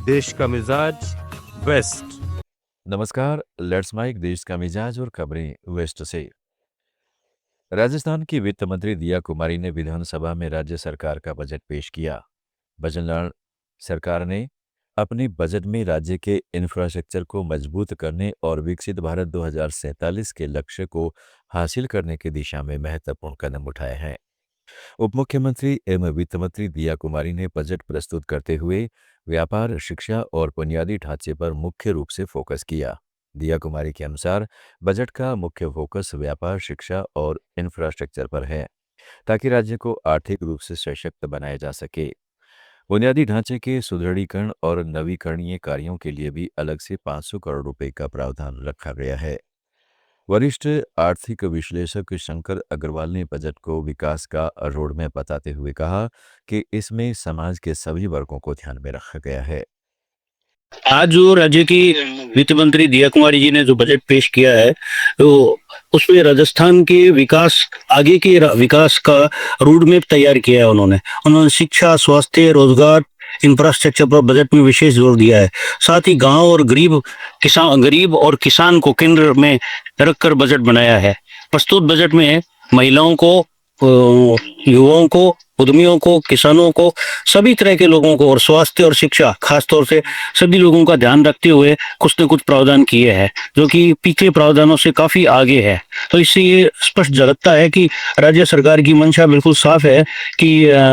देश का मिजाज वेस्ट। नमस्कार। लेट्स माइक देश का मिजाज और खबरें वेस्ट से। राजस्थान की वित्त मंत्री दिया कुमारी ने विधानसभा में राज्य सरकार का बजट पेश किया। बजट सरकार ने अपने बजट में राज्य के इंफ्रास्ट्रक्चर को मजबूत करने और विकसित भारत 2047 के लक्ष्य को हासिल करने की दिशा में महत्वपूर्ण कदम उठाए हैं। उप मुख्यमंत्री एवं वित्त मंत्री दिया कुमारी ने बजट प्रस्तुत करते हुए व्यापार, शिक्षा और बुनियादी ढांचे पर मुख्य रूप से फोकस किया। दिया कुमारी के अनुसार बजट का मुख्य फोकस व्यापार, शिक्षा और इंफ्रास्ट्रक्चर पर है, ताकि राज्य को आर्थिक रूप से सशक्त बनाया जा सके। बुनियादी ढांचे के सुदृढ़ीकरण और नवीकरणीय कार्यों के लिए भी अलग से 500 करोड़ रुपए का प्रावधान रखा गया है। वरिष्ठ आर्थिक विश्लेषक शंकर अग्रवाल ने बजट को विकास का रोडमैप बताते हुए कहा कि इसमें समाज के सभी वर्गों को ध्यान में रखा गया है। आज जो राज्य की वित्त मंत्री दिया कुमारी जी ने जो बजट पेश किया है, तो उसमें राजस्थान के विकास, आगे के विकास का रोड मैप तैयार किया है। उन्होंने शिक्षा, स्वास्थ्य, रोजगार, इंफ्रास्ट्रक्चर पर बजट में विशेष जोर दिया है। साथ ही गांव और गरीब और किसान को केंद्र में रखकर बजट बनाया है। प्रस्तुत बजट में महिलाओं को, युवाओं को, उद्यमियों को, किसानों को, सभी तरह के लोगों को और स्वास्थ्य और शिक्षा खासतौर से सभी लोगों का ध्यान रखते हुए कुछ न कुछ प्रावधान किए हैं, जो कि पिछले प्रावधानों से काफी आगे है। तो इससे ये स्पष्ट झलकता है कि राज्य सरकार की मंशा बिल्कुल साफ है कि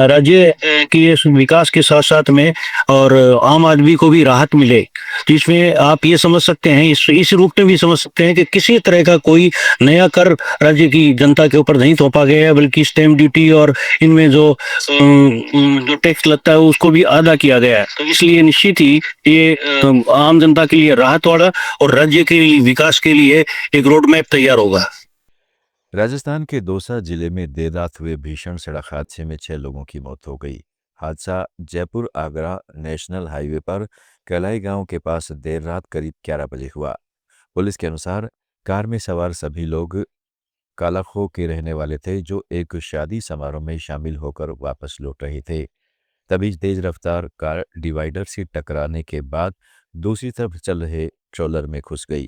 राज्य के विकास के साथ साथ में और आम आदमी को भी राहत मिले। जिसमें आप ये समझ सकते हैं, इस रूप में भी समझ सकते हैं कि किसी तरह का कोई नया कर राज्य की जनता के ऊपर नहीं थोपा गया है, बल्कि स्टैम्प ड्यूटी और इनमें जो टैक्स लगता है उसको भी आधा किया गया है। तो इसलिए निश्चित ही ये आम जनता के लिए राहत वाला और राज्य के विकास के लिए एक रोड मैप तैयार होगा। राजस्थान के दौसा जिले में देर रात हुए भीषण सड़क हादसे में 6 लोगों की मौत हो गई। हादसा जयपुर आगरा नेशनल हाईवे पर कलाई गांव के पास देर रात करीब 11 बजे हुआ। पुलिस के अनुसार कार में सवार सभी लोग कालाखो के रहने वाले थे, जो एक शादी समारोह में शामिल होकर वापस लौट रहे थे। तभी तेज रफ्तार कार डिवाइडर से टकराने के बाद दूसरी तरफ चल रहे ट्रोलर में घुस गई।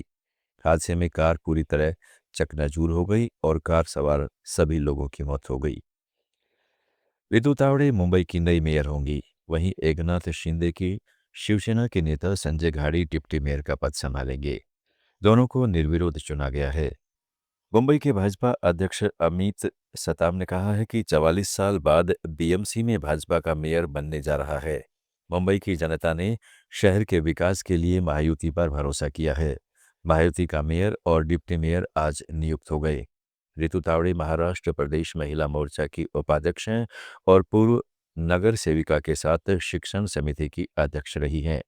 हादसे में कार पूरी तरह चकनाचूर हो गई और कार सवार सभी लोगों की मौत हो गई। रितु तावड़े मुंबई की नई मेयर होंगी। वहीं एकनाथ शिंदे की शिवसेना के नेता संजय घाड़ी डिप्टी मेयर का पद संभालेंगे। दोनों को निर्विरोध चुना गया है। मुंबई के भाजपा अध्यक्ष अमित सताम ने कहा है कि 44 साल बाद बीएमसी में भाजपा का मेयर बनने जा रहा है। मुंबई की जनता ने शहर के विकास के लिए महायुति पर भरोसा किया है। महायुति का मेयर और डिप्टी मेयर आज नियुक्त हो गए। रितु तावड़े महाराष्ट्र प्रदेश महिला मोर्चा की उपाध्यक्ष हैं और पूर्व नगर सेविका के साथ शिक्षण समिति की अध्यक्ष रही हैं।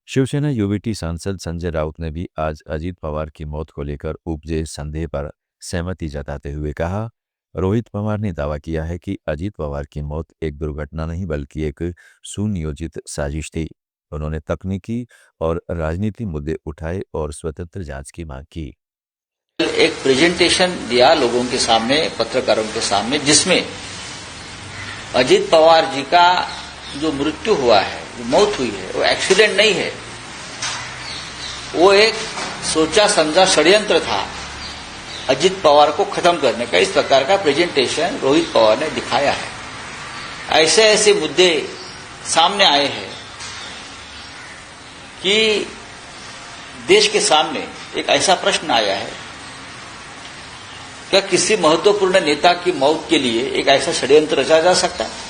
शिवसेना यूबीटी सांसद संजय राउत ने भी आज अजीत पवार की मौत को लेकर उपजे संदेह पर सहमति जताते हुए कहा, रोहित पवार ने दावा किया है कि अजीत पवार की मौत एक दुर्घटना नहीं बल्कि एक सुनियोजित साजिश थी। उन्होंने तकनीकी और राजनीति मुद्दे उठाए और स्वतंत्र जांच की मांग की। एक प्रेजेंटेशन दिया लोगों के सामने, पत्रकारों के सामने, जिसमें अजीत पवार जी का जो मृत्यु हुआ है, जो मौत हुई है, वो एक्सीडेंट नहीं है, वो एक सोचा समझा षड्यंत्र था अजीत पवार को खत्म करने का। इस प्रकार का प्रेजेंटेशन रोहित पवार ने दिखाया है। ऐसे ऐसे मुद्दे सामने आए हैं कि देश के सामने एक ऐसा प्रश्न आया है, क्या किसी महत्वपूर्ण नेता की मौत के लिए एक ऐसा षड्यंत्र रचा जा सकता है?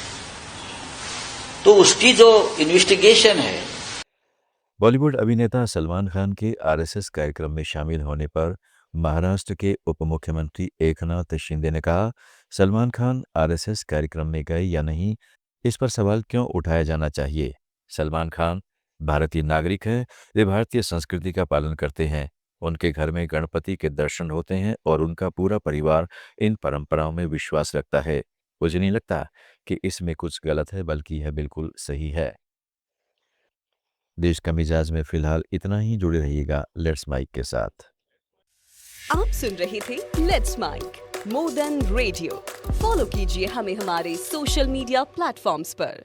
तो उसकी जो इन्वेस्टिगेशन है। बॉलीवुड अभिनेता सलमान खान के आरएसएस कार्यक्रम में शामिल होने पर महाराष्ट्र के उप मुख्यमंत्री एकनाथ शिंदे ने कहा, सलमान खान आरएसएस कार्यक्रम में गए या नहीं, इस पर सवाल क्यों उठाया जाना चाहिए। सलमान खान भारतीय नागरिक है, वे भारतीय संस्कृति का पालन करते हैं। उनके घर में गणपति के दर्शन होते हैं और उनका पूरा परिवार इन परंपराओं में विश्वास रखता है। मुझे नहीं लगता कि इसमें कुछ गलत है, बल्कि यह बिल्कुल सही है। देश का मिजाज में फिलहाल इतना ही। जुड़े रहिएगा लेट्स माइक के साथ। आप सुन रहे थे let's mike more than radio. Follow कीजिए हमें हमारे सोशल मीडिया प्लेटफॉर्म्स पर।